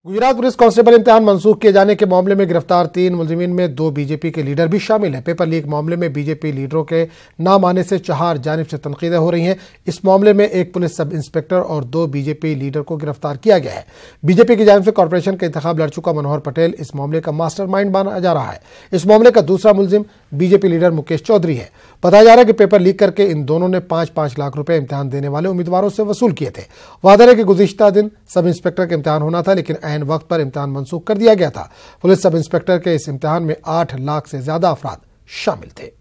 Gujarat police constable इम्तिहान मंसूख किए जाने के मामले में गिरफ्तार 3 मुलजिमीन में 2 बीजेपी के लीडर भी शामिल हैं। पेपर लीक मामले में बीजेपी लीडरों के नाम आने से 4 जानिब से तनकीदें हो रही हैं। इस मामले में एक पुलिस सब इंस्पेक्टर और 2 बीजेपी लीडर को गिरफ्तार किया गया है। बीजेपी की जानिब से कॉर्पोरेशन का इंतखाब लड़ चुका मनोहर पटेल इस मामले का मास्टरमाइंड माना जा रहा है। इस मामले का दूसरा मुलजिम बीजेपी लीडर मुकेश चौधरी है। बताया जा रहा है कि पेपर लीक करके इन दोनों ने 5-5 लाख रुपए इम्तिहान देने वाले उम्मीदवारों से वसूल किए थे। वादा है कि गुज़िश्ता दिन सब इंस्पेक्टर का इम्तिहान होना था, लेकिन ऐन वक्त पर इम्तिहान मंसूख कर दिया गया था। पुलिस सब इंस्पेक्टर के इस इम्तिहान में 8 लाख से ज्यादा अफराद शामिल थे।